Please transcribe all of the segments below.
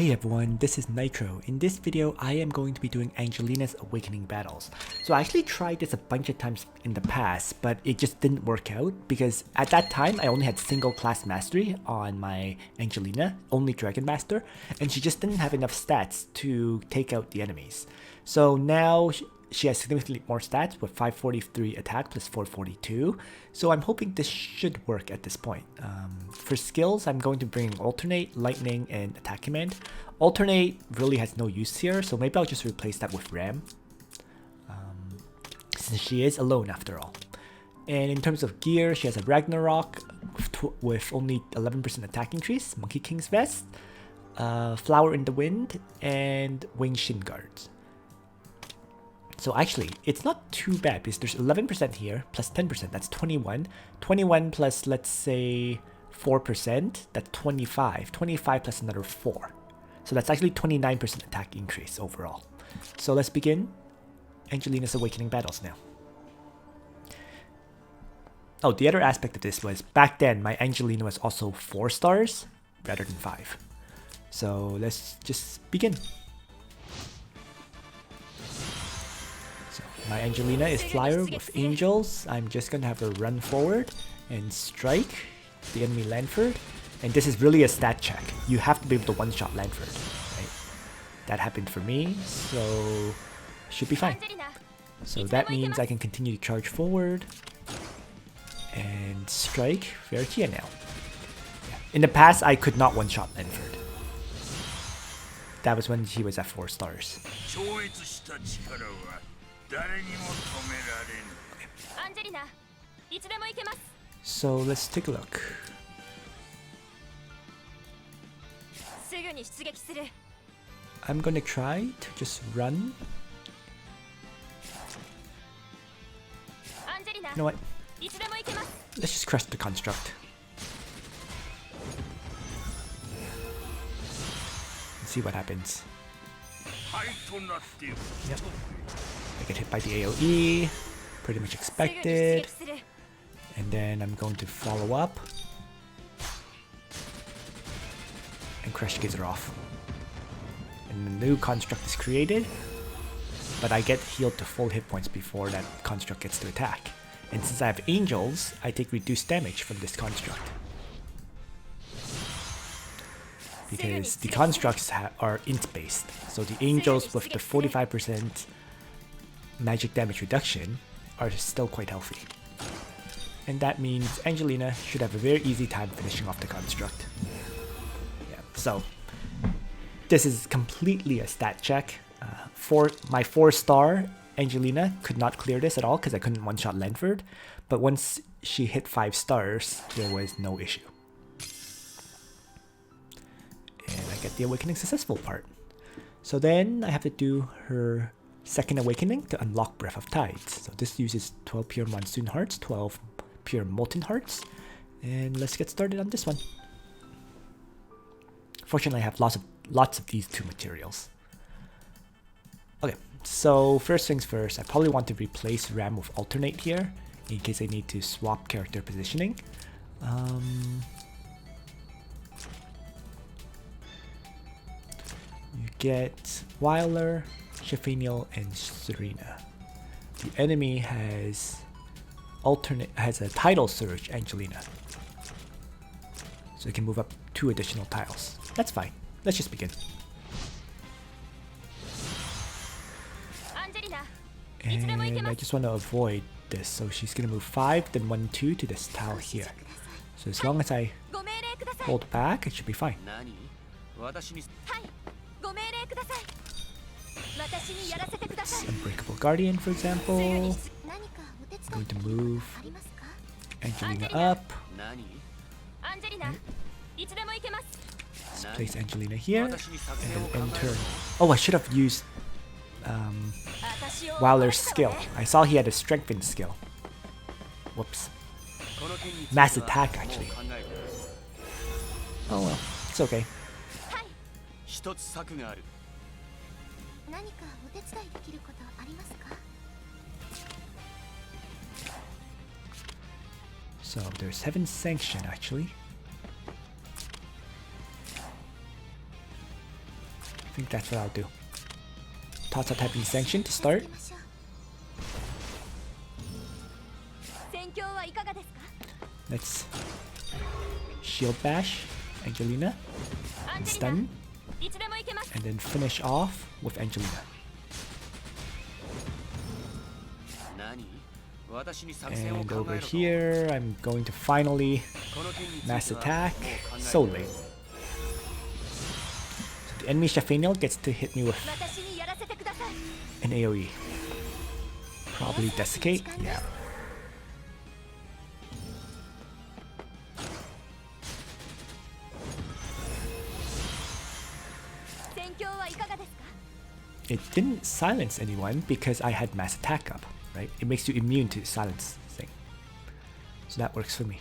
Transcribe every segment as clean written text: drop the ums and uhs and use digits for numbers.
Hey everyone, this is Nitro. In this video, I am going to be doing Angelina's Awakening battles. So I actually tried this a bunch of times in the past, but it just didn't work out because at that time I only had single class mastery on my Angelina, only Dragon Master, and she just didn't have enough stats to take out the enemies. So now she has significantly more stats with 543 attack plus 442. So I'm hoping this should work at this point. For skills, I'm going to bring Alternate, Lightning, and Attack Command. Alternate really has no use here, so maybe I'll just replace that with Ram. Since she is alone after all. And in terms of gear, she has a Ragnarok with only 11% attack increase, Monkey King's Vest, Flower in the Wind, and Winged Shin Guards. So actually, it's not too bad because there's 11% here plus 10%, that's 21. 21 plus, let's say, 4%, that's 25. 25 plus another 4. So that's actually 29% attack increase overall. So let's begin Angelina's Awakening battles now. Oh, the other aspect of this was, back then, my Angelina was also 4 stars rather than 5. So let's just begin. My Angelina is Flyer with Angels. I'm just gonna have her run forward and strike the enemy Lanford. And this is really a stat check. You have to be able to one-shot Lanford, right? That happened for me, so should be fine. So that means I can continue to charge forward and strike Vertia now. Yeah. In the past, I could not one-shot Lanford. That was when he was at 4 stars. So let's take a look. I'm gonna try to just run. You know what? Let's just crush the construct. Let's see what happens. Yep. I get hit by the AoE, pretty much expected. And then I'm going to follow up and crush Geyser off. And the new construct is created, but I get healed to full hit points before that construct gets to attack. And since I have Angels, I take reduced damage from this construct. Because the constructs are int based, so the Angels with the 45% magic damage reduction are still quite healthy. And that means Angelina should have a very easy time finishing off the construct. Yeah, so this is completely a stat check. For my 4-star Angelina could not clear this at all because I couldn't one-shot Lanford, but once she hit 5 stars, there was no issue. And I get the Awakening successful part. So then I have to do her second Awakening to unlock Breath of Tides. So this uses 12 pure Monsoon Hearts, 12 pure Molten Hearts, and let's get started on this one. Fortunately, I have lots of these 2 materials. Okay, so first things first, I probably want to replace Ram with Alternate here, in case I need to swap character positioning. You get Wyler, Shafaniel, and Serena. The enemy has a Tidal Surge Angelina, so it can move up 2 additional tiles. That's fine. Let's just begin. And I just want to avoid this, so she's gonna move 5, then 1, 2 to this tile here. So as long as I hold back, it should be fine. So Unbreakable Guardian, for example. I'm going to move Angelina up. Let's place Angelina here, and then end turn. Oh, I should have used Wyler's skill. I saw he had a strengthen skill. Whoops. Mass attack, actually. Oh well, it's okay. So there's Heaven's Sanction actually. think that's what I'll do. Toss out Typing Sanction to start. Let's Shield Bash Angelina and stun, and then finish off with Angelina. And over here, I'm going to finally mass attack so late. So the enemy Shafaniel gets to hit me with an AoE. Probably Desiccate, yeah. It didn't silence anyone because I had mass attack up, right? It makes you immune to silence thing. So that works for me.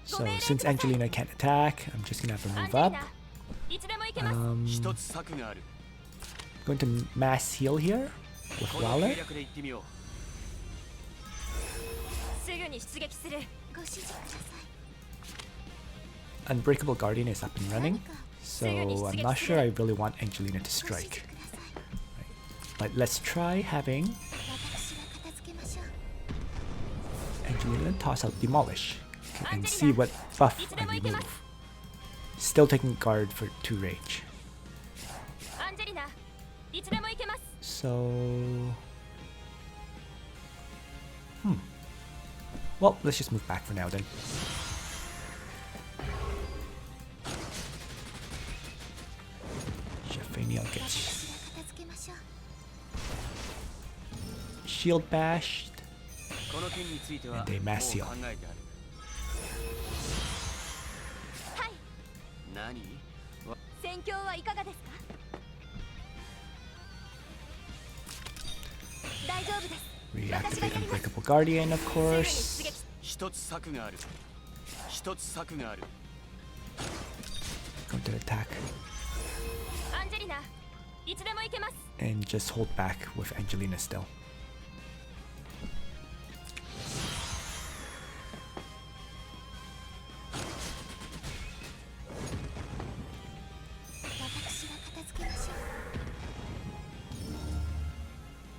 So since Angelina can't attack, I'm just gonna have to move up. Going to mass heal here with Waller. Unbreakable Guardian is up and running, so I'm not sure I really want Angelina to strike. Right. But let's try having Angelina toss out Demolish and see what buff I remove. Still taking guard for 2 rage. So... Well, let's just move back for now then. Shafaniel gets shield bashed, and they mass heal. Reactivate Unbreakable Guardian, of course. Going to attack. And just hold back with Angelina still.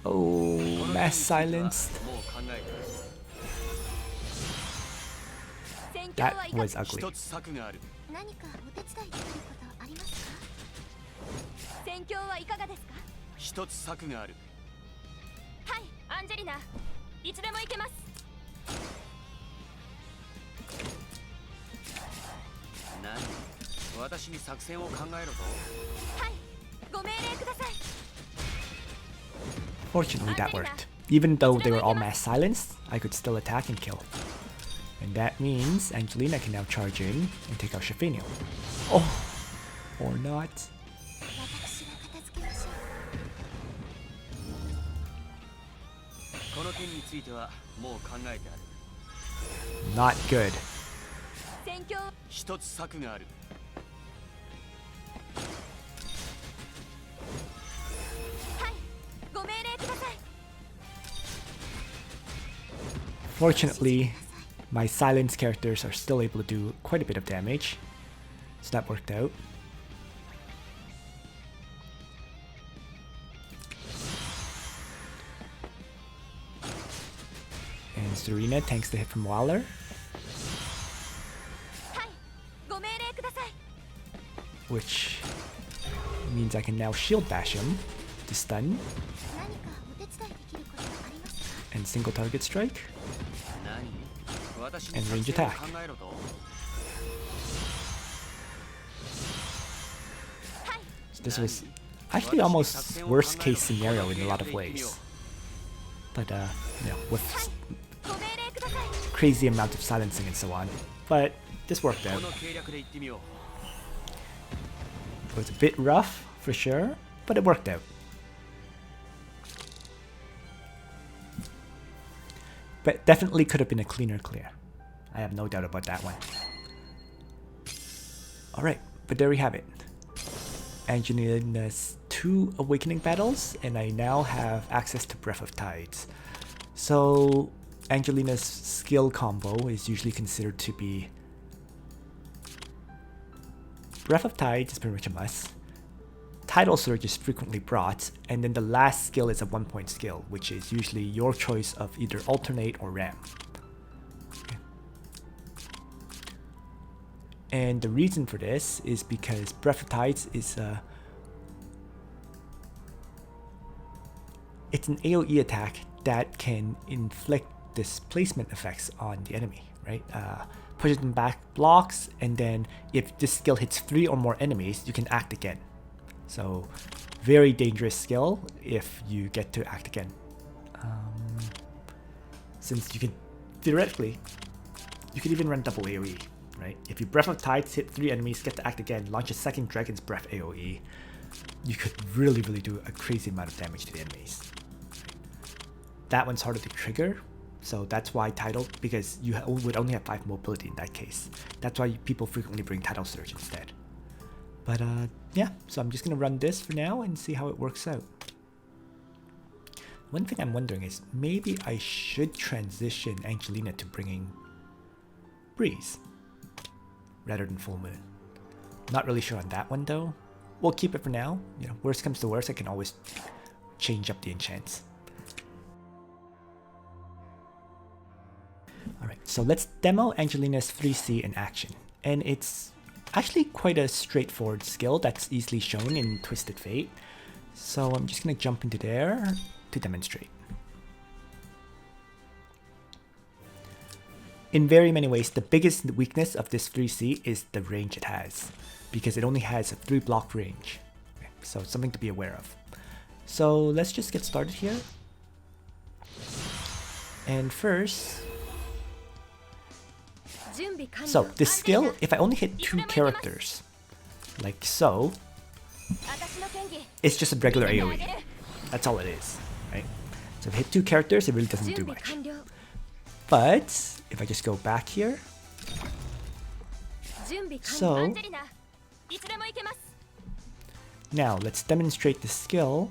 Oh, mass silenced. That was ugly. Fortunately that worked. Even though they were all mass silenced, I could still attack and kill. And that means Angelina can now charge in and take out Shafaniel. Oh! Or not. Not good. Fortunately, my silence characters are still able to do quite a bit of damage, so that worked out. And Serena tanks the hit from Waller. Which means I can now shield bash him to stun. And single target strike. And range attack. So this was actually almost worst case scenario in a lot of ways. But you know, with crazy amount of silencing and so on. But this worked out. It was a bit rough for sure, but it worked out. But definitely could have been a cleaner clear. I have no doubt about that one. Alright, but there we have it. Angelina's 2 Awakening battles, and I now have access to Breath of Tides. So Angelina's skill combo is usually considered to be Breath of Tides is pretty much a must. Tidal Surge is frequently brought, and then the last skill is a 1-point skill, which is usually your choice of either Alternate or Ram. Okay. And the reason for this is because Breath of Tides is it's an AoE attack that can inflict displacement effects on the enemy, right? Pushes them back blocks, and then if this skill hits 3 or more enemies, you can act again. So, very dangerous skill if you get to act again. Since you can, theoretically, you could even run double AoE, right? If you Breath of Tides, hit 3 enemies, get to act again, launch a second Dragon's Breath AoE, you could really do a crazy amount of damage to the enemies. That one's harder to trigger, so that's why Tidal, because you would only have 5 mobility in that case. That's why people frequently bring Tidal Surge instead. But yeah, so I'm just gonna run this for now and see how it works out. One thing I'm wondering is maybe I should transition Angelina to bringing Breeze rather than Full Moon. Not really sure on that one though. We'll keep it for now. You know, worst comes to worst, I can always change up the enchants. Alright, so let's demo Angelina's 3C in action. And it's actually quite a straightforward skill that's easily shown in Twisted Fate. So I'm just going to jump into there to demonstrate. In very many ways, the biggest weakness of this 3C is the range it has, because it only has a 3 block range. Okay, so it's something to be aware of. So let's just get started here. And first, so this skill, if I only hit 2 characters, like so, it's just a regular AoE. That's all it is, right? So if I hit 2 characters, it really doesn't do much. But if I just go back here, so now let's demonstrate the skill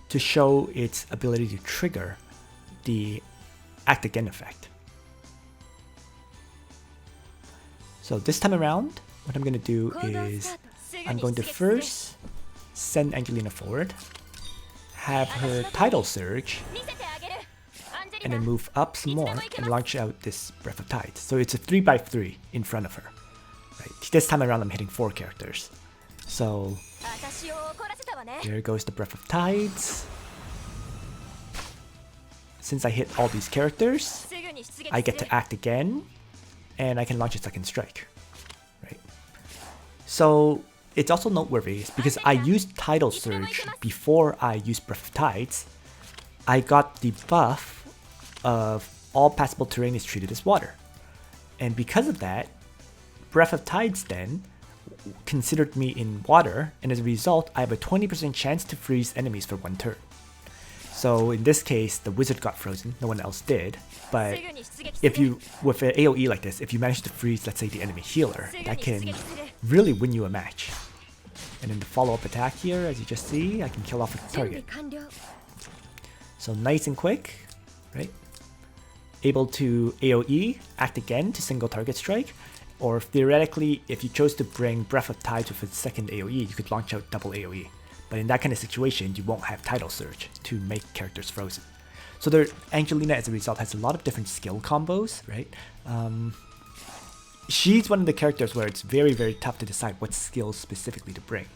to show its ability to trigger the act again effect. So this time around, what I'm going to do is I'm going to first send Angelina forward, have her Tidal Surge, and then move up some more and launch out this Breath of Tides. So it's a 3x3 in front of her. Right? This time around I'm hitting 4 characters. So there goes the Breath of Tides. Since I hit all these characters, I get to act again, and I can launch a second strike. Right? So it's also noteworthy because I used Tidal Surge before I used Breath of Tides. I got the buff of all passable terrain is treated as water. And because of that, Breath of Tides then considered me in water, and as a result, I have a 20% chance to freeze enemies for 1 turn. So in this case, the wizard got frozen, no one else did. But if you, with an AoE like this, if you manage to freeze, let's say, the enemy healer, that can really win you a match. And then the follow-up attack here, as you just see, I can kill off a target. So nice and quick, right? Able to AoE, act again to single target strike, or theoretically, if you chose to bring Breath of Tides with a second AoE, you could launch out double AoE. But in that kind of situation, you won't have Tidal Surge to make characters frozen. So there, Angelina, as a result, has a lot of different skill combos, right? She's one of the characters where it's very, very tough to decide what skills specifically to bring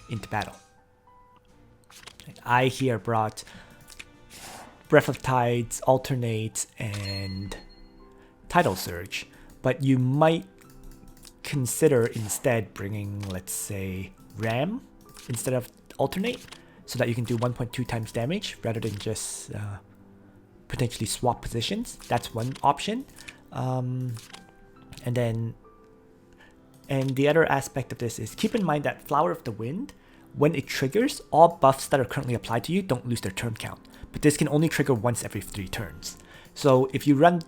into battle. I here brought Breath of Tides, Alternate, and Tidal Surge, but you might consider instead bringing, let's say, Ram instead of Alternate, so that you can do 1.2 times damage rather than just potentially swap positions. That's one option. And the other aspect of this is keep in mind that Flower of the Wind, when it triggers, all buffs that are currently applied to you don't lose their turn count, but this can only trigger once every 3 turns. So if you run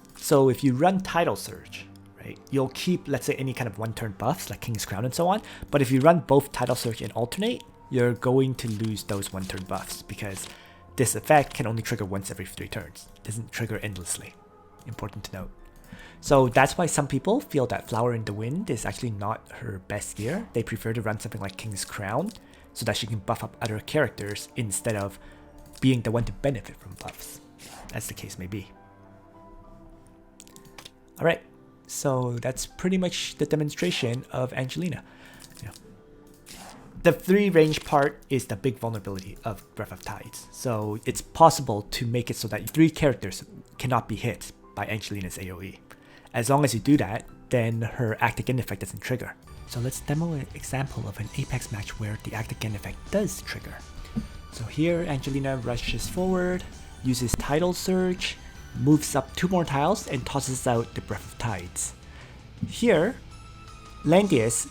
Tidal Surge, right, you'll keep, let's say, any kind of 1-turn buffs like King's Crown and so on, but if you run both Tidal Surge and Alternate, you're going to lose those 1-turn buffs because this effect can only trigger once every 3 turns. It doesn't trigger endlessly. Important to note. So that's why some people feel that Flower in the Wind is actually not her best gear. They prefer to run something like King's Crown so that she can buff up other characters instead of being the one to benefit from buffs, as the case may be. Alright, so that's pretty much the demonstration of Angelina. The 3 range part is the big vulnerability of Breath of Tides, so it's possible to make it so that 3 characters cannot be hit by Angelina's AoE. As long as you do that, then her Act Again effect doesn't trigger. So let's demo an example of an Apex match where the Act Again effect does trigger. So here Angelina rushes forward, uses Tidal Surge, moves up 2 more tiles and tosses out the Breath of Tides. Here, Landius,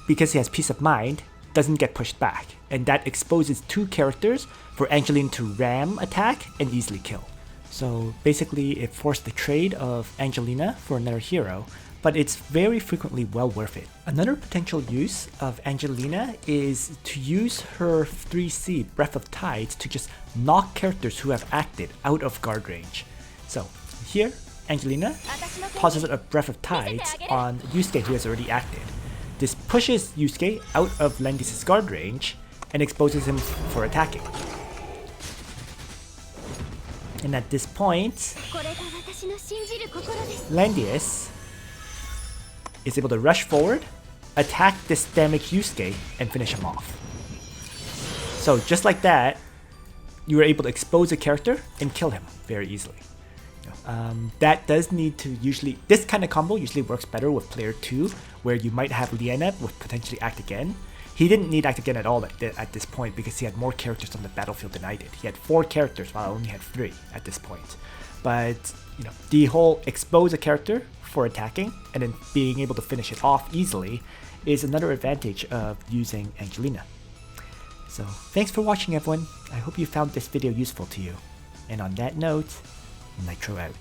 because he has Peace of Mind, doesn't get pushed back, and that exposes 2 characters for Angelina to ram attack and easily kill. So basically it forced the trade of Angelina for another hero, but it's very frequently well worth it. Another potential use of Angelina is to use her 3C Breath of Tides to just knock characters who have acted out of guard range. So here, Angelina tosses a Breath of Tides on Yusuke who has already acted. This pushes Yusuke out of Landius' guard range and exposes him for attacking. And at this point, Landius is able to rush forward, attack this damaged Yusuke, and finish him off. So just like that, you were able to expose a character and kill him very easily. That does need to usually, this kind of combo usually works better with player 2, where you might have Liana with potentially Act Again. He didn't need Act Again at all at this point because he had more characters on the battlefield than I did. He had 4 characters while I only had 3 at this point. But the whole expose a character for attacking and then being able to finish it off easily is another advantage of using Angelina. So thanks for watching everyone. I hope you found this video useful to you. And on that note, Nitro out.